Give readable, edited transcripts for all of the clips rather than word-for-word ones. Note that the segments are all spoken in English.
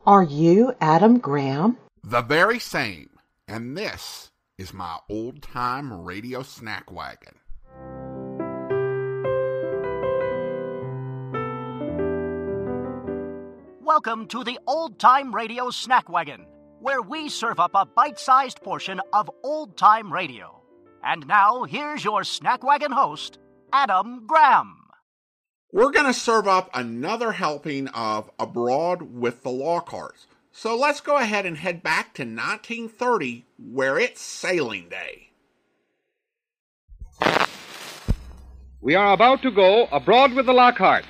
Are you Adam Graham? The very same. And this is my old-time radio snack wagon. Welcome to the old-time radio snack wagon, where we serve up a bite-sized portion of old-time radio. And now, here's your snack wagon host, Adam Graham. We're going to serve up another helping of Abroad with the Lockharts. So let's go ahead and head back to 1930, where it's sailing day. We are about to go abroad with the Lockharts.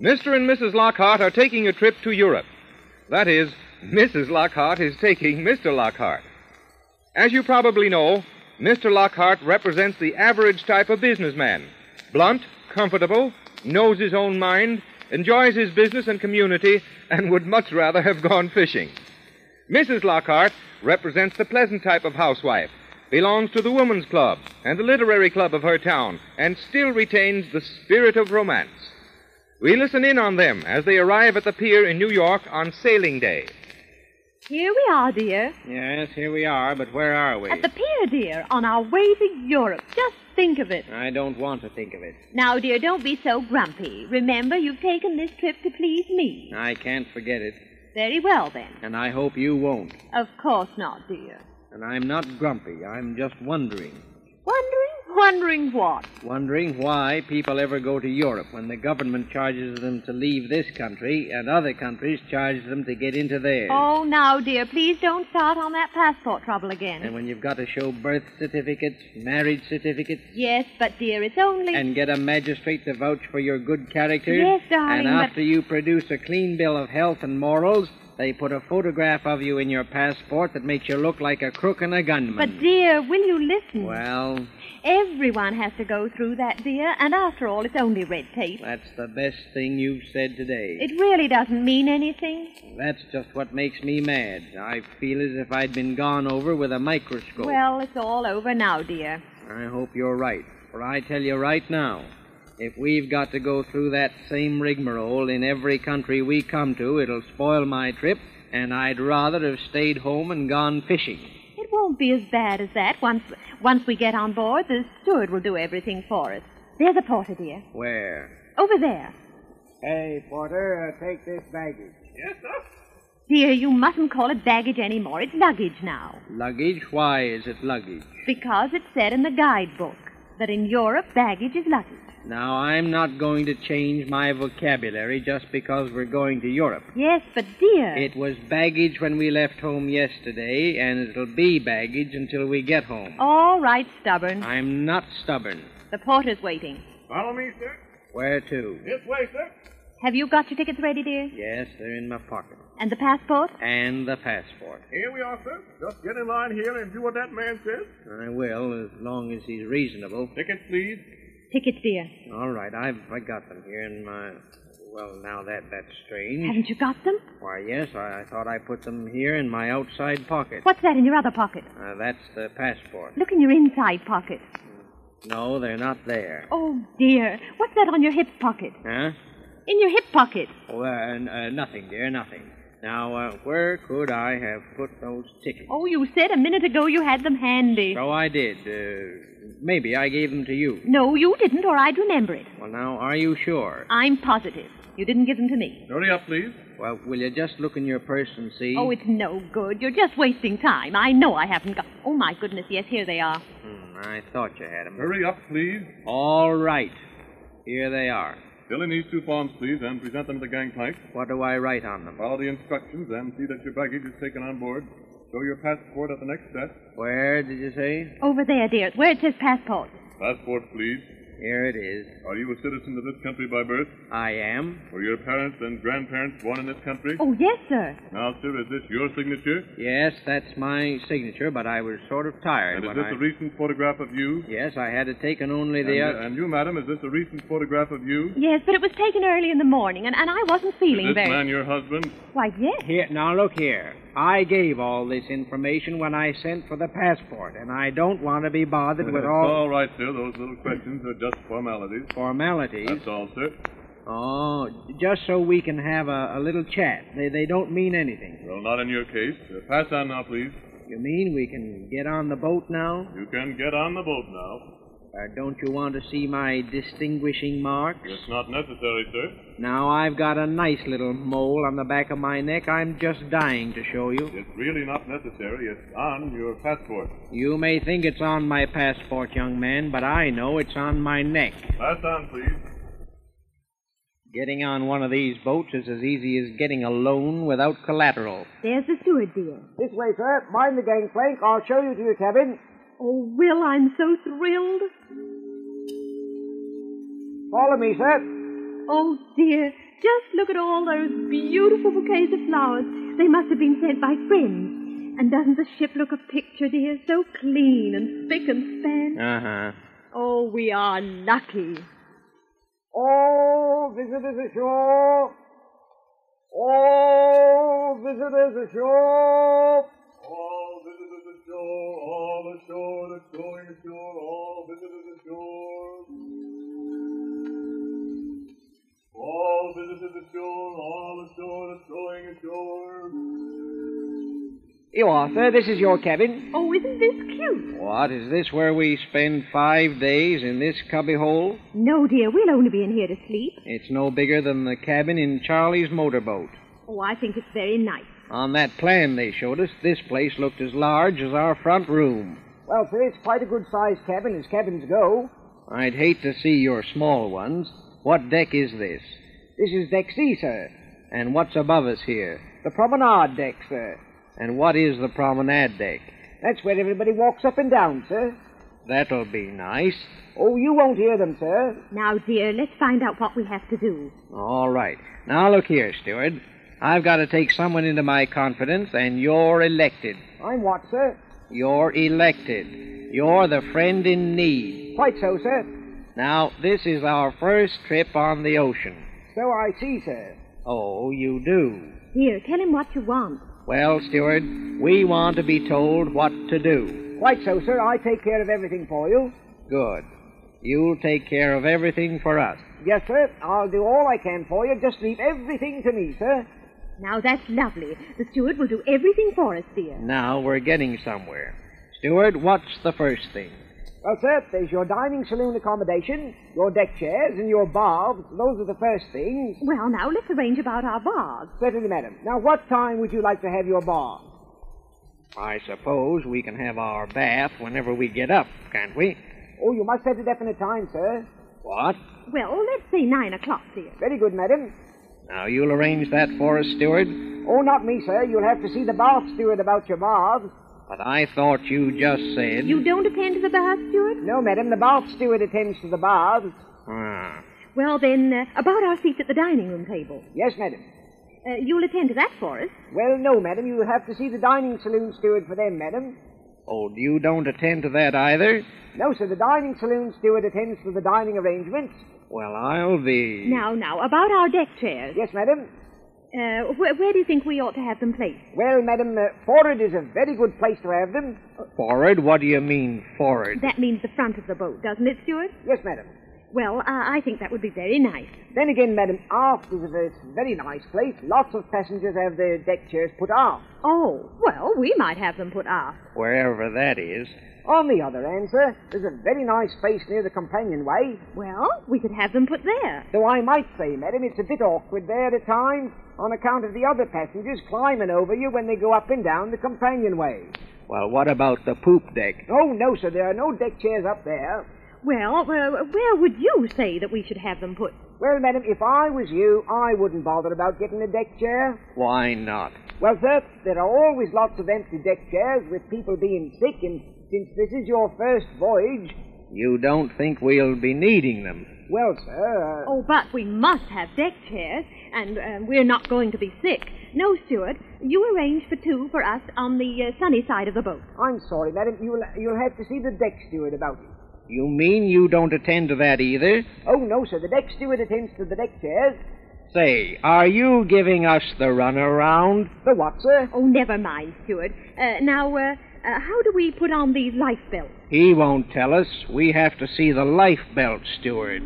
Mr. and Mrs. Lockhart are taking a trip to Europe. That is, Mrs. Lockhart is taking Mr. Lockhart. As you probably know, Mr. Lockhart represents the average type of businessman. Blunt, comfortable, knows his own mind, enjoys his business and community, and would much rather have gone fishing. Mrs. Lockhart represents the pleasant type of housewife, belongs to the woman's club and the literary club of her town, and still retains the spirit of romance. We listen in on them as they arrive at the pier in New York on sailing day. Here we are, dear. Yes, here we are, but where are we? At the pier, dear, on our way to Europe. Just think of it. I don't want to think of it. Now, dear, don't be so grumpy. Remember, you've taken this trip to please me. I can't forget it. Very well, then. And I hope you won't. Of course not, dear. And I'm not grumpy. I'm just wondering. Wondering? Wondering what? Wondering why people ever go to Europe when the government charges them to leave this country and other countries charge them to get into theirs. Oh, now, dear, please don't start on that passport trouble again. And when you've got to show birth certificates, marriage certificates... Yes, but, dear, it's only... And get a magistrate to vouch for your good character. Yes, darling, And after you produce a clean bill of health and morals, they put a photograph of you in your passport that makes you look like a crook and a gunman. But, dear, will you listen? Well... Everyone has to go through that, dear, and after all, it's only red tape. That's the best thing you've said today. It really doesn't mean anything. That's just what makes me mad. I feel as if I'd been gone over with a microscope. Well, it's all over now, dear. I hope you're right, for I tell you right now, if we've got to go through that same rigmarole in every country we come to, it'll spoil my trip, and I'd rather have stayed home and gone fishing. It won't be as bad as that. Once we get on board, the steward will do everything for us. There's a porter, dear. Where? Over there. Hey, porter, take this baggage. Yes, sir. Dear, you mustn't call it baggage anymore. It's luggage now. Luggage? Why is it luggage? Because it said in the guidebook that in Europe, baggage is luggage. Now, I'm not going to change my vocabulary just because we're going to Europe. Yes, but dear... It was baggage when we left home yesterday, and it'll be baggage until we get home. All right, stubborn. I'm not stubborn. The porter's waiting. Follow me, sir. Where to? This way, sir. Have you got your tickets ready, dear? Yes, they're in my pocket. And the passport? And the passport. Here we are, sir. Just get in line here and do what that man says. I will, as long as he's reasonable. Tickets, please. Tickets, dear. All right, I got them here in my... Well, now that's strange. Haven't you got them? Why, yes, I thought I put them here in my outside pocket. What's that in your other pocket? That's the passport. Look in your inside pocket. No, they're not there. Oh, dear. What's that on your hip pocket? Huh? In your hip pocket. Oh, nothing, dear, nothing. Now, where could I have put those tickets? Oh, you said a minute ago you had them handy. So I did. Maybe I gave them to you. No, you didn't, or I'd remember it. Well, now, are you sure? I'm positive. You didn't give them to me. Hurry up, please. Well, will you just look in your purse and see? Oh, it's no good. You're just wasting time. I know I haven't got... Oh, my goodness, yes, here they are. I thought you had them. Hurry up, please. All right. Here they are. Fill in these 2 forms, please, and present them to the gangplank. What do I write on them? Follow the instructions and see that your baggage is taken on board. Show your passport at the next desk. Where did you say? Over there, dear. Where it says passport. Passport, please. Here it is. Are you a citizen of this country by birth? I am. Were your parents and grandparents born in this country? Oh, yes, sir. Now, sir, is this your signature? Yes, that's my signature, but I was sort of tired And is when this a recent photograph of you? Yes, I had it taken only the other... And you, madam, is this a recent photograph of you? Yes, but it was taken early in the morning, and I wasn't feeling Is this very... man your husband? Why, yes. Here, now look here. I gave all this information when I sent for the passport, and I don't want to be bothered with All right, sir. Those little questions are just formalities. Formalities? That's all, sir. Oh, just so we can have a little chat. They don't mean anything. Well, not in your case. Pass on now, please. You mean we can get on the boat now? You can get on the boat now. Don't you want to see my distinguishing marks? It's not necessary, sir. Now, I've got a nice little mole on the back of my neck. I'm just dying to show you. It's really not necessary. It's on your passport. You may think it's on my passport, young man, but I know it's on my neck. Pass on, please. Getting on one of these boats is as easy as getting a loan without collateral. There's the steward, dear. This way, sir. Mind the gangplank. I'll show you to your cabin. Oh, Will, I'm so thrilled. Follow me, sir. Oh, dear. Just look at all those beautiful bouquets of flowers. They must have been sent by friends. And doesn't the ship look a picture, dear? So clean and spick and span. Uh-huh. Oh, we are lucky. All visitors ashore. All visitors ashore. All visitors ashore, all ashore, that's going ashore, all visitors ashore. All visitors ashore, all ashore, that's going ashore. You are, sir. This is your cabin. Oh, isn't this cute? What, is this where we spend 5 days in this cubbyhole? No, dear, we'll only be in here to sleep. It's no bigger than the cabin in Charlie's motorboat. Oh, I think it's very nice. On that plan they showed us, this place looked as large as our front room. Well, sir, it's quite a good-sized cabin as cabins go. I'd hate to see your small ones. What deck is this? This is deck C, sir. And what's above us here? The promenade deck, sir. And what is the promenade deck? That's where everybody walks up and down, sir. That'll be nice. Oh, you won't hear them, sir. Now, dear, let's find out what we have to do. All right. Now, look here, steward. I've got to take someone into my confidence, and you're elected. I'm what, sir? You're elected. You're the friend in need. Quite so, sir. Now, this is our first trip on the ocean. So I see, sir. Oh, you do? Here, tell him what you want. Well, steward, we want to be told what to do. Quite so, sir. I take care of everything for you. Good. You'll take care of everything for us. Yes, sir. I'll do all I can for you. Just leave everything to me, sir. Now, that's lovely. The steward will do everything for us, dear. Now we're getting somewhere. Steward, what's the first thing? Well, sir, there's your dining saloon accommodation, your deck chairs, and your baths. Those are the first things. Well, now, let's arrange about our baths. Certainly, madam. Now, what time would you like to have your bath? I suppose we can have our bath whenever we get up, can't we? Oh, you must set a definite time, sir. What? Well, let's say 9 o'clock, dear. Very good, madam. Now, you'll arrange that for us, steward? Oh, not me, sir. You'll have to see the bath steward about your baths. But I thought you just said... You don't attend to the bath, steward? No, madam. The bath steward attends to the baths. Ah. Well, then, about our seats at the dining room table. Yes, madam. You'll attend to that for us? Well, no, madam. You'll have to see the dining saloon steward for them, madam. Oh, you don't attend to that either? No, sir. The dining saloon steward attends to the dining arrangements. Well, I'll be... Now, about our deck chairs. Yes, madam. Where do you think we ought to have them placed? Well, madam, forward is a very good place to have them. Forward? What do you mean, forward? That means the front of the boat, doesn't it, steward? Yes, madam. Well, I think that would be very nice. Then again, madam, aft is a very nice place. Lots of passengers have their deck chairs put aft. Oh, well, we might have them put aft. Wherever that is. On the other hand, sir, there's a very nice space near the companionway. Well, we could have them put there. Though I might say, madam, it's a bit awkward there at times on account of the other passengers climbing over you when they go up and down the companionway. Well, what about the poop deck? Oh, no, sir, there are no deck chairs up there. Well, where would you say that we should have them put? Well, madam, if I was you, I wouldn't bother about getting a deck chair. Why not? Well, sir, there are always lots of empty deck chairs with people being sick, and since this is your first voyage, You don't think we'll be needing them? Well, sir... Oh, but we must have deck chairs, and we're not going to be sick. No, Steward, you arrange for 2 for us on the sunny side of the boat. I'm sorry, madam. You'll have to see the deck steward about it. You mean you don't attend to that either? Oh, no, sir. The deck steward attends to the deck chairs. Say, are you giving us the runaround? The what, sir? Oh, never mind, Steward. How do we put on these life belts? He won't tell us. We have to see the life belt, Steward.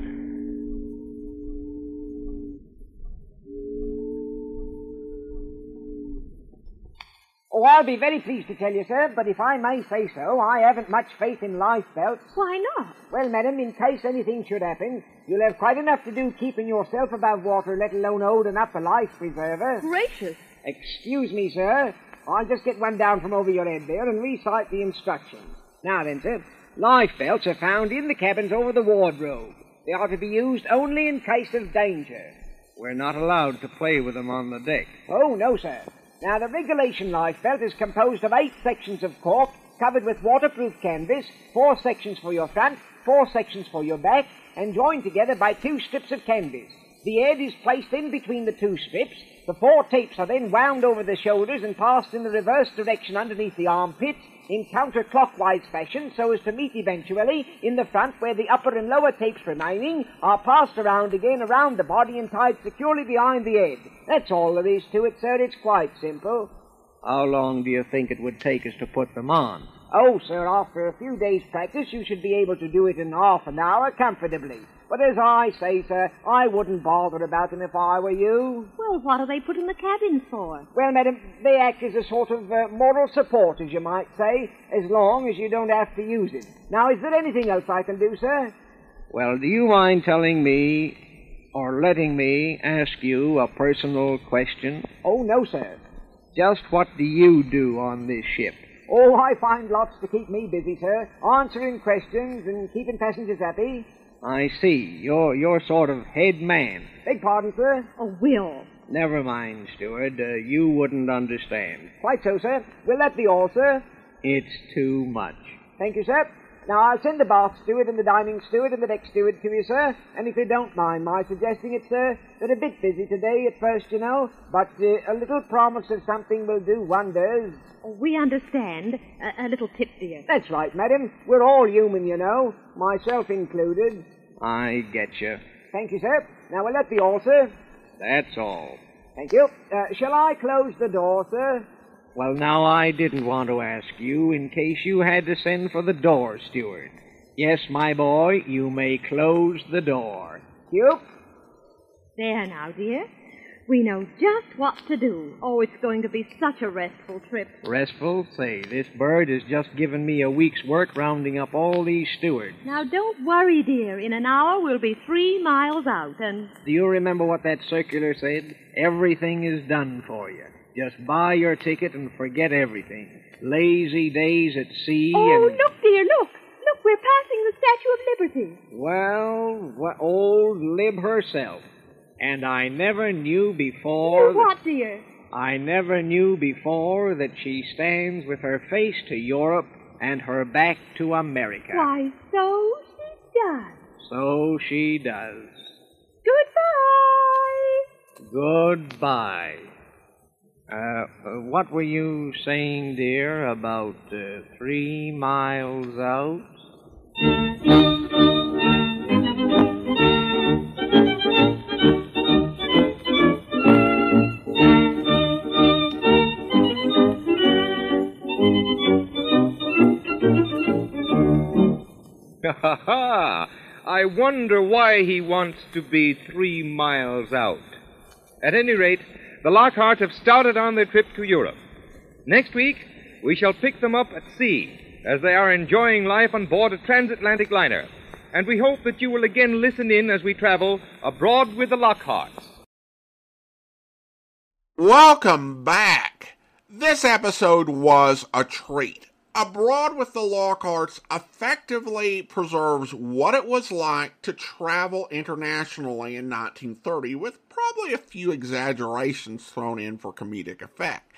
Oh, I'll be very pleased to tell you, sir, but if I may say so, I haven't much faith in life belts. Why not? Well, madam, in case anything should happen, you'll have quite enough to do keeping yourself above water, let alone holding up a life preserver. Gracious. Excuse me, sir. I'll just get one down from over your head there and recite the instructions. Now then, sir, life belts are found in the cabins over the wardrobe. They are to be used only in case of danger. We're not allowed to play with them on the deck. Oh, no, sir. Now, the regulation life belt is composed of 8 sections of cork covered with waterproof canvas, 4 sections for your front, 4 sections for your back, and joined together by 2 strips of canvas. The head is placed in between the 2 strips. The 4 tapes are then wound over the shoulders and passed in the reverse direction underneath the armpits in counterclockwise fashion so as to meet eventually in the front where the upper and lower tapes remaining are passed around again around the body and tied securely behind the head. That's all there is to it, sir. It's quite simple. How long do you think it would take us to put them on? Oh, sir, after a few days' practice, you should be able to do it in half an hour comfortably. But as I say, sir, I wouldn't bother about them if I were you. Well, what are they put in the cabins for? Well, madam, they act as a sort of moral support, as you might say, as long as you don't have to use it. Now, is there anything else I can do, sir? Well, do you mind telling me, or letting me ask you a personal question? Oh, no, sir. Just what do you do on this ship? Oh, I find lots to keep me busy, sir, answering questions and keeping passengers happy. I see. You're sort of head man. Beg pardon, sir? Oh, Will. Never mind, Steward. You wouldn't understand. Quite so, sir. Will that be all, sir? It's too much. Thank you, sir. Now, I'll send the bath steward and the dining steward and the deck steward to you, sir. And if you don't mind my suggesting it, sir, they're a bit busy today at first, you know, but a little promise of something will do wonders. We understand. A little tip, dear. That's right, madam. We're all human, you know, myself included. I get you. Thank you, sir. Now, will that be all, sir? That's all. Thank you. Shall I close the door, sir? Well, now, I didn't want to ask you in case you had to send for the door, Steward. Yes, my boy, you may close the door. You? There now, dear. We know just what to do. Oh, it's going to be such a restful trip. Restful? Say, this bird has just given me a week's work rounding up all these stewards. Now, don't worry, dear. In an hour, we'll be 3 miles out, and... Do you remember what that circular said? Everything is done for you. Just buy your ticket and forget everything. Lazy days at sea Oh, and... look, dear, look. Look, we're passing the Statue of Liberty. Well, old Lib herself. And I never knew before... What, dear? I never knew before that she stands with her face to Europe and her back to America. Why, so she does. So she does. Goodbye. Goodbye. What were you saying, dear, about 3 miles out? Ha ha! I wonder why he wants to be 3 miles out. At any rate, the Lockharts have started on their trip to Europe. Next week, we shall pick them up at sea, as they are enjoying life on board a transatlantic liner. And we hope that you will again listen in as we travel abroad with the Lockharts. Welcome back. This episode was a treat. Abroad with the Lockharts effectively preserves what it was like to travel internationally in 1930, with probably a few exaggerations thrown in for comedic effect.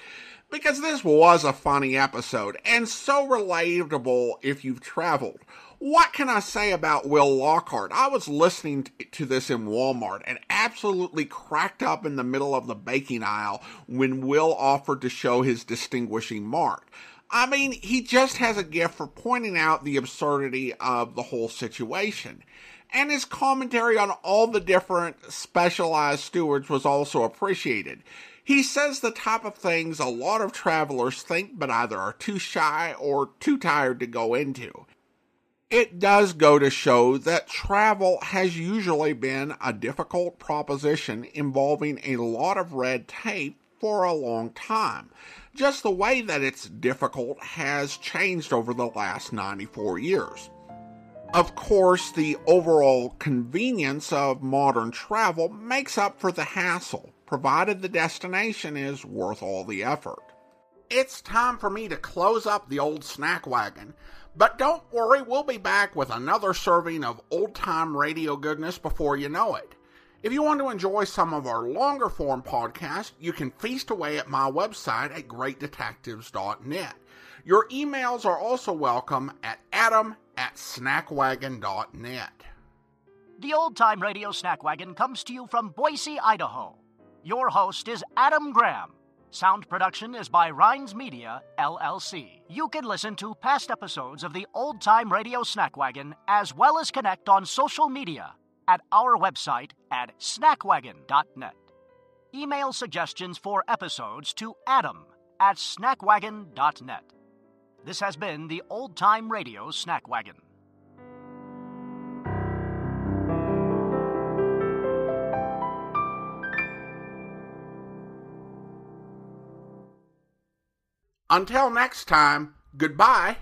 Because this was a funny episode, and so relatable if you've traveled. What can I say about Will Lockhart? I was listening to this in Walmart and absolutely cracked up in the middle of the baking aisle when Will offered to show his distinguishing mark. I mean, he just has a gift for pointing out the absurdity of the whole situation. And his commentary on all the different specialized stewards was also appreciated. He says the type of things a lot of travelers think but either are too shy or too tired to go into. It does go to show that travel has usually been a difficult proposition involving a lot of red tape for a long time. Just the way that it's difficult has changed over the last 94 years. Of course, the overall convenience of modern travel makes up for the hassle, provided the destination is worth all the effort. It's time for me to close up the old snack wagon, but don't worry, we'll be back with another serving of old-time radio goodness before you know it. If you want to enjoy some of our longer form podcasts, you can feast away at my website at greatdetectives.net. Your emails are also welcome at adam@snackwagon.net. The Old Time Radio Snack Wagon comes to you from Boise, Idaho. Your host is Adam Graham. Sound production is by Rhines Media, LLC. You can listen to past episodes of the Old Time Radio Snack Wagon as well as connect on social media at our website at snackwagon.net. Email suggestions for episodes to adam@snackwagon.net. This has been the Old Time Radio Snack Wagon. Until next time, goodbye.